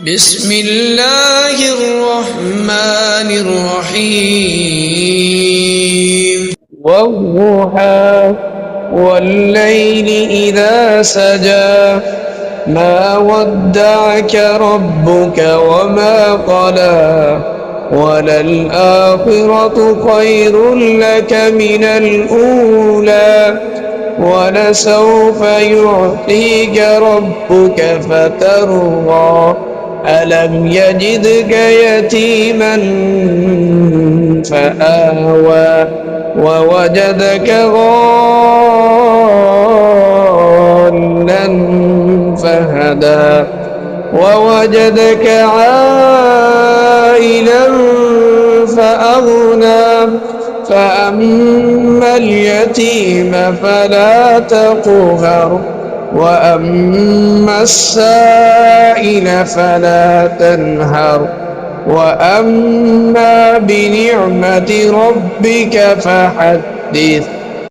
بسم الله الرحمن الرحيم والضحى والليل إذا سجى ما ودعك ربك وما قلى وللآخرة خير لك من الأولى ولسوف يعطيك ربك فترضى ألم يجدك يتيما فآوى ووجدك ضالا فهدى ووجدك عائلا فأغنى فأما اليتيم فلا تقهر وأما السائل فلا تنهر وأما بنعمة ربك فحدث